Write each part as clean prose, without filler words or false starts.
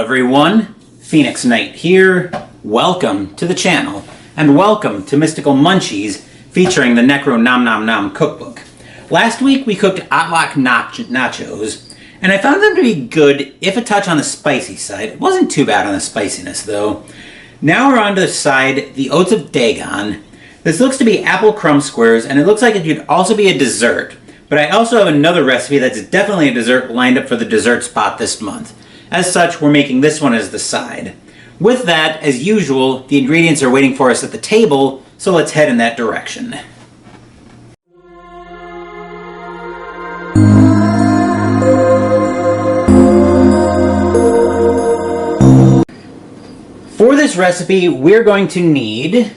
everyone, Phoenix Knight here. Welcome to the channel, and welcome to Mystical Munchies featuring the NecroNomNomNom cookbook. Last week we cooked Otlak nachos, and I found them to be good, if a touch on the spicy side. It wasn't too bad on the spiciness though. Now we're on to the side, the Oats of Dagon. This looks to be apple crumb squares, and it looks like it could also be a dessert. But I also have another recipe that's definitely a dessert lined up for the dessert spot this month. As such, we're making this one as the side. With that, as usual, the ingredients are waiting for us at the table, so let's head in that direction. For this recipe, we're going to need,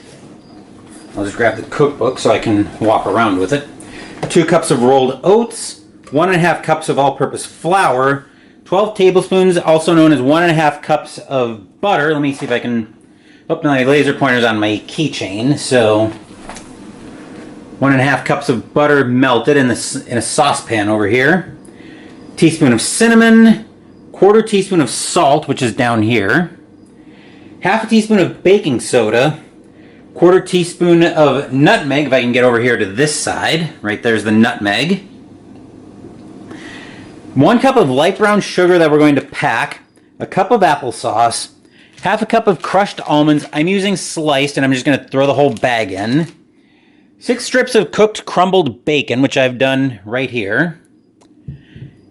I'll just grab the cookbook so I can walk around with it, 2 cups of rolled oats, 1.5 cups of all-purpose flour, 12 tablespoons, also known as 1.5 cups of butter. Let me see if I can, my laser pointer's on my keychain, so 1.5 cups of butter melted in a saucepan over here, teaspoon of cinnamon, 1/4 teaspoon of salt, which is down here, 1/2 teaspoon of baking soda, 1/4 teaspoon of nutmeg, if I can get over here to this side. Right there's the nutmeg. 1 cup of light brown sugar that we're going to pack, a cup of applesauce, 1/2 cup of crushed almonds. I'm using sliced, and I'm just going to throw the whole bag in. 6 strips of cooked crumbled bacon, which I've done right here.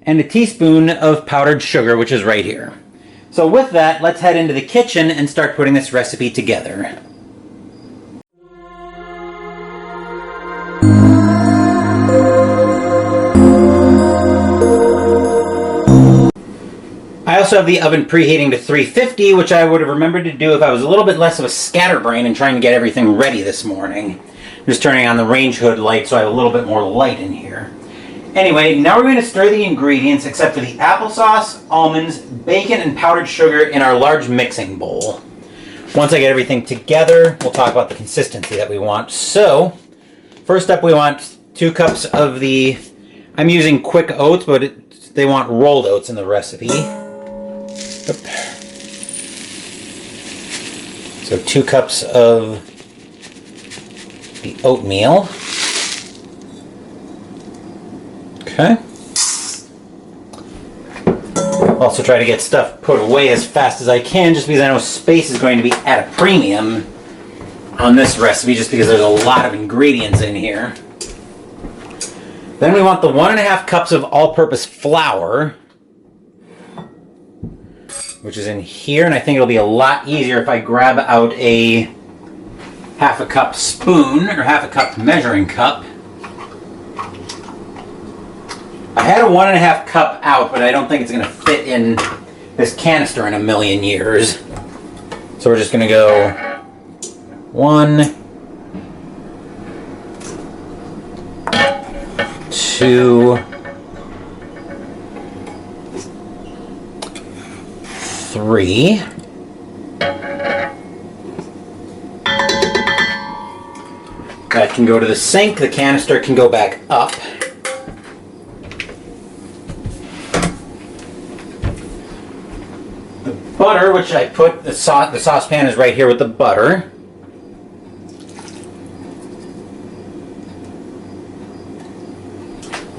And a teaspoon of powdered sugar, which is right here. So with that, let's head into the kitchen and start putting this recipe together. I also have the oven preheating to 350, which I would have remembered to do if I was a little bit less of a scatterbrain and trying to get everything ready this morning. I'm just turning on the range hood light so I have a little bit more light in here. Anyway, now we're going to stir the ingredients except for the applesauce, almonds, bacon, and powdered sugar in our large mixing bowl. Once I get everything together, we'll talk about the consistency that we want. So, first up we want 2 cups of the, I'm using quick oats, but they want rolled oats in the recipe. So 2 cups of the oatmeal. Okay. Also try to get stuff put away as fast as I can, just because I know space is going to be at a premium on this recipe, just because there's a lot of ingredients in here. Then we want the 1.5 cups of all-purpose flour, which is in here, and I think it'll be a lot easier if I grab out a 1/2 cup spoon, or 1/2 cup measuring cup. I had a 1.5 cup out, but I don't think it's going to fit in this canister in a million years. So we're just going to go 1, 2, 3. That can go to the sink. The canister can go back up. The butter, which I put, the saucepan is right here with the butter.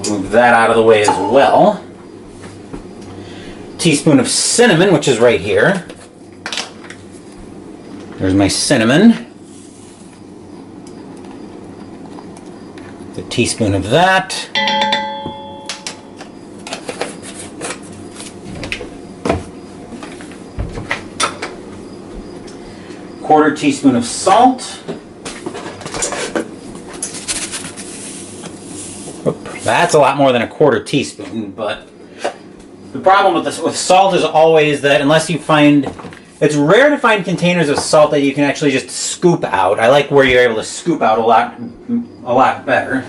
Move that out of the way as well. Teaspoon of cinnamon, which is right here. There's my cinnamon. A teaspoon of that. Quarter teaspoon of salt. That's a lot more than a 1/4 teaspoon, but the problem with salt is always that unless you find, it's rare to find containers of salt that you can actually just scoop out. I like where you're able to scoop out a lot better.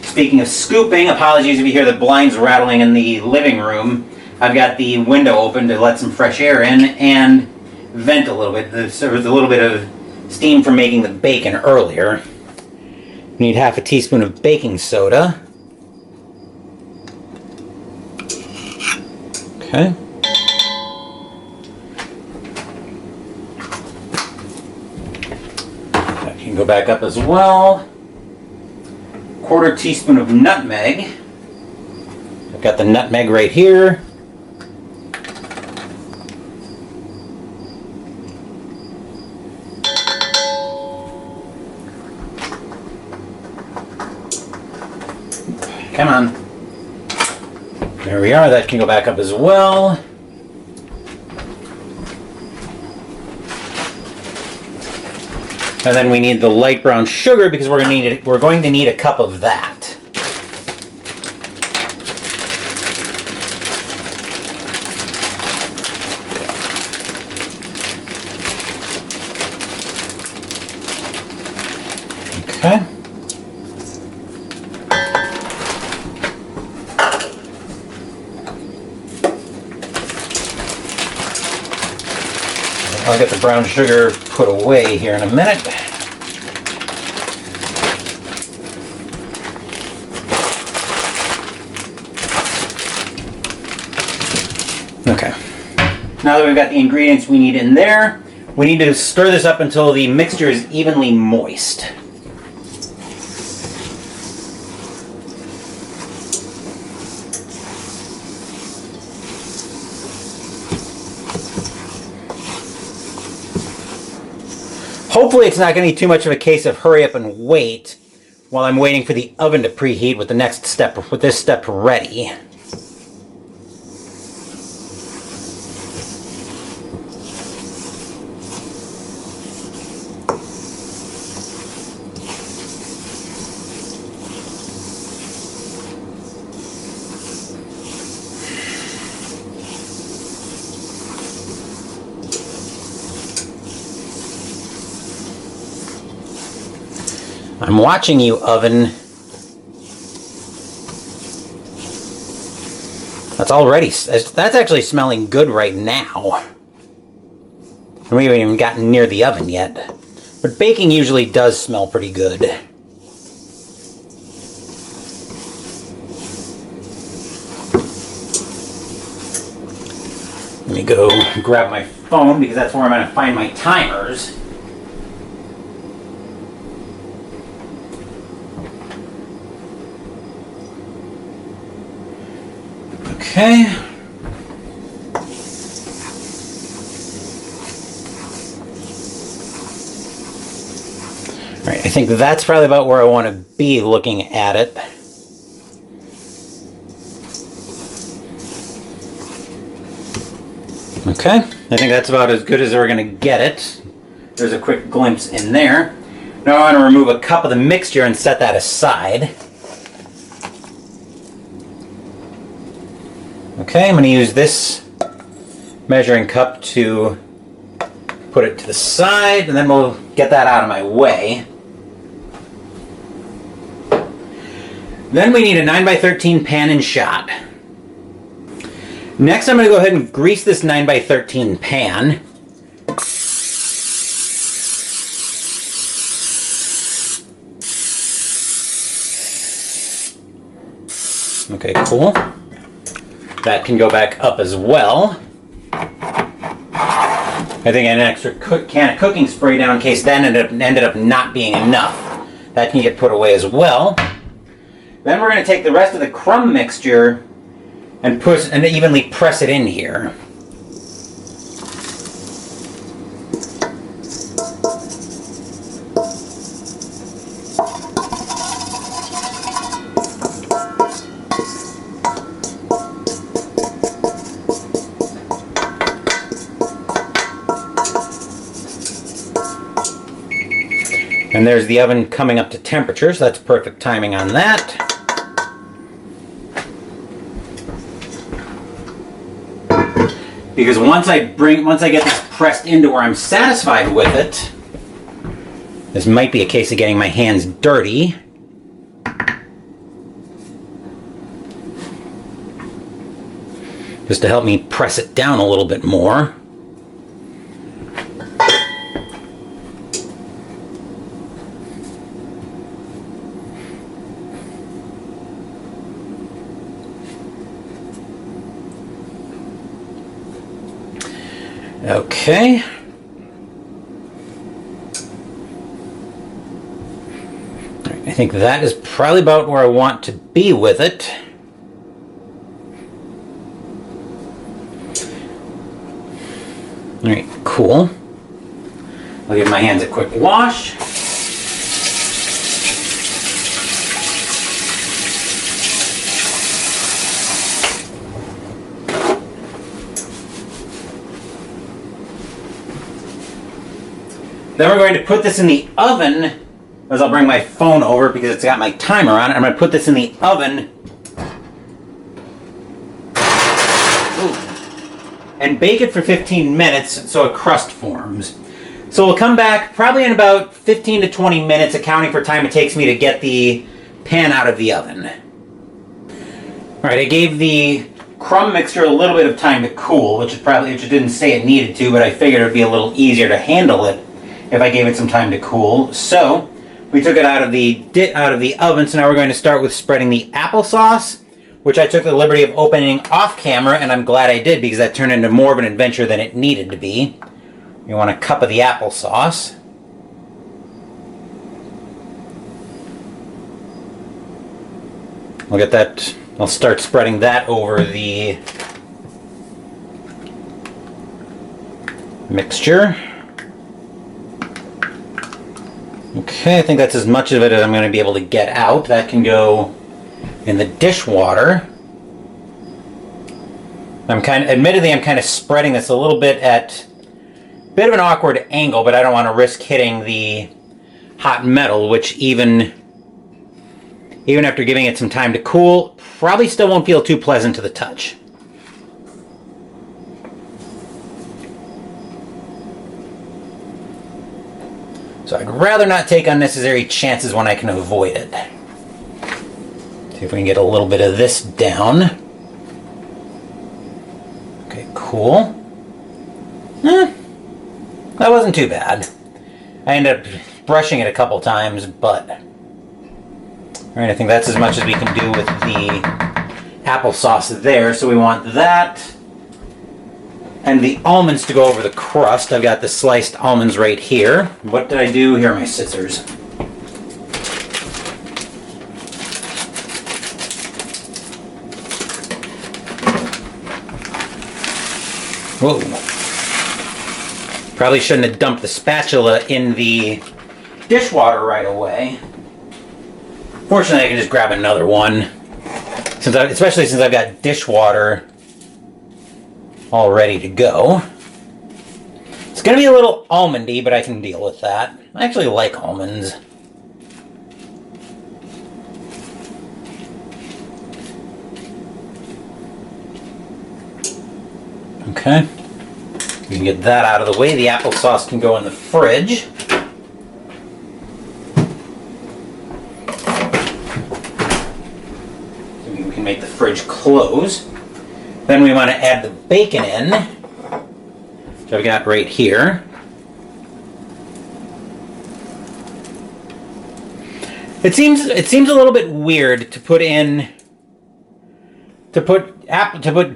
Speaking of scooping, apologies if you hear the blinds rattling in the living room. I've got the window open to let some fresh air in and vent a little bit. There was a little bit of steam from making the bacon earlier. You need 1/2 teaspoon of baking soda. Okay. can go back up as well. 1/4 teaspoon of nutmeg. I've got the nutmeg right here. Come on. There we are. That can go back up as well. And then we need the light brown sugar because we're going to need a cup of that. Okay. I'll get the brown sugar put away here in a minute. Okay. Now that we've got the ingredients we need in there, we need to stir this up until the mixture is evenly moist. Hopefully it's not going to be too much of a case of hurry up and wait while I'm waiting for the oven to preheat with this step ready. I'm watching you, oven. That's actually smelling good right now. And we haven't even gotten near the oven yet. But baking usually does smell pretty good. Let me go grab my phone because that's where I'm going to find my timers. Okay. All right, I think that's probably about where I want to be looking at it. Okay, I think that's about as good as we're going to get it. There's a quick glimpse in there. Now I want to remove a cup of the mixture and set that aside. Okay, I'm going to use this measuring cup to put it to the side, and then we'll get that out of my way. Then we need a 9x13 pan and shot. Next, I'm going to go ahead and grease this 9x13 pan. Okay, cool. That can go back up as well. I think an extra can of cooking spray down in case that ended up not being enough. That can get put away as well. Then we're going to take the rest of the crumb mixture and evenly press it in here. And there's the oven coming up to temperature, so that's perfect timing on that. Because once I get this pressed into where I'm satisfied with it, this might be a case of getting my hands dirty. Just to help me press it down a little bit more. Okay. I think that is probably about where I want to be with it. Alright, cool. I'll give my hands a quick wash. Then we're going to put this in the oven, as I'll bring my phone over because it's got my timer on it. I'm going to put this in the oven and bake it for 15 minutes so a crust forms. So we'll come back probably in about 15 to 20 minutes, accounting for time it takes me to get the pan out of the oven. Alright, I gave the crumb mixture a little bit of time to cool, which it didn't say it needed to, but I figured it would be a little easier to handle it if I gave it some time to cool. So we took it out of the oven, so now we're going to start with spreading the applesauce, which I took the liberty of opening off camera, and I'm glad I did because that turned into more of an adventure than it needed to be. You want a cup of the applesauce. We'll get that, I'll start spreading that over the mixture. Okay, I think that's as much of it as I'm going to be able to get out. That can go in the dishwater. Admittedly, I'm kind of spreading this a little bit at a bit of an awkward angle, but I don't want to risk hitting the hot metal, which even after giving it some time to cool, probably still won't feel too pleasant to the touch. So I'd rather not take unnecessary chances when I can avoid it. See if we can get a little bit of this down. Okay, cool. That wasn't too bad. I ended up brushing it a couple times, but alright, I think that's as much as we can do with the applesauce there. So we want that and the almonds to go over the crust. I've got the sliced almonds right here. What did I do? Here are my scissors. Whoa. Probably shouldn't have dumped the spatula in the dishwater right away. Fortunately, I can just grab another one. Especially since I've got dishwater all ready to go. It's going to be a little almondy, but I can deal with that. I actually like almonds. Okay. We can get that out of the way. The applesauce can go in the fridge. So we can make the fridge close. Then we want to add the bacon in, which I've got right here. It seems a little bit weird to put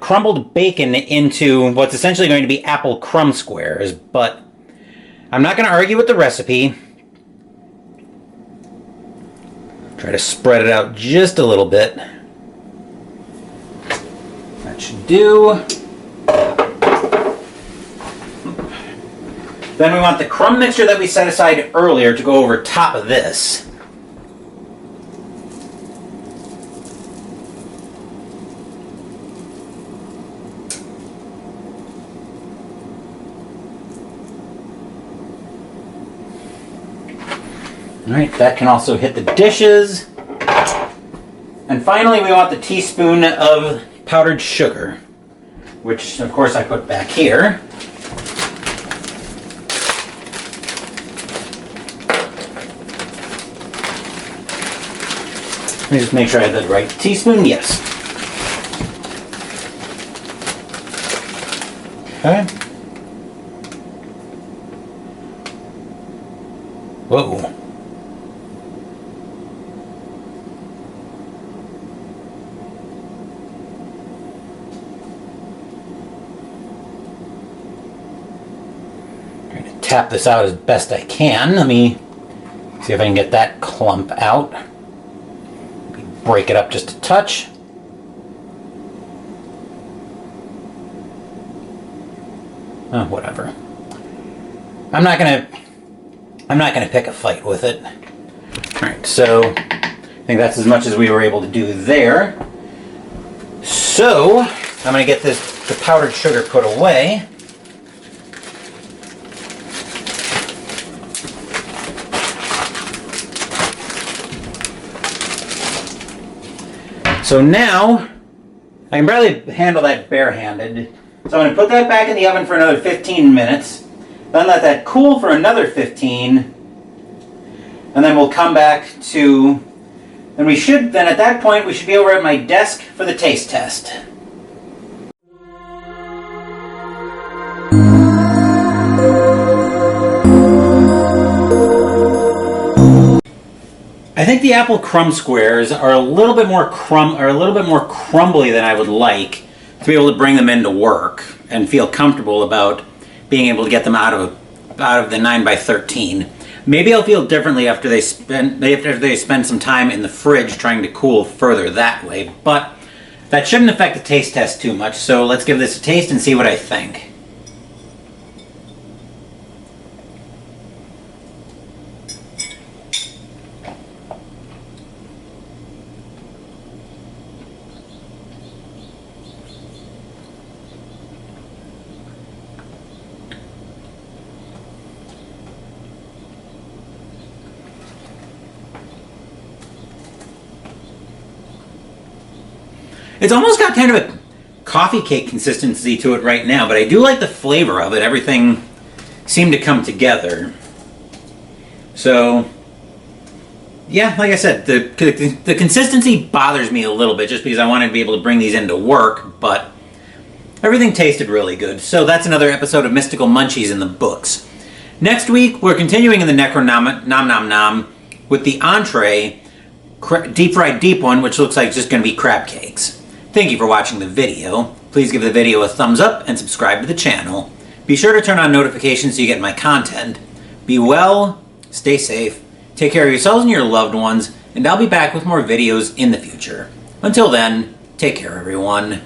crumbled bacon into what's essentially going to be apple crumb squares, but I'm not going to argue with the recipe. Try to spread it out just a little bit. Should do. Then we want the crumb mixture that we set aside earlier to go over top of this. Alright, that can also hit the dishes. And finally we want the teaspoon of powdered sugar, which of course I put back here. Let me just make sure I have the right teaspoon. Yes. Okay. Whoa. Tap this out as best I can. Let me See if I can get that clump out. Break it up just a touch. Oh, whatever. I'm not gonna pick a fight with it. Alright, so I think that's as much as we were able to do there. So I'm gonna get the powdered sugar put away. So now I can barely handle that barehanded. So I'm going to put that back in the oven for another 15 minutes. Then let that cool for another 15. And then we'll come back to... then at that point we should be over at my desk for the taste test. I think the apple crumb squares are a little bit more crumbly than I would like to be able to bring them into work and feel comfortable about being able to get them out of the 9x13. Maybe I'll feel differently after they spend some time in the fridge trying to cool further that way, but that shouldn't affect the taste test too much. So let's give this a taste and see what I think. It's almost got kind of a coffee cake consistency to it right now, but I do like the flavor of it. Everything seemed to come together. So, yeah, like I said, the consistency bothers me a little bit just because I wanted to be able to bring these into work, but everything tasted really good. So that's another episode of Mystical Munchies in the books. Next week, we're continuing in the NecroNomNomNom with the entree, deep fried deep one, which looks like it's just going to be crab cakes. Thank you for watching the video. Please give the video a thumbs up and subscribe to the channel. Be sure to turn on notifications so you get my content. Be well, stay safe, take care of yourselves and your loved ones, and I'll be back with more videos in the future. Until then, take care everyone.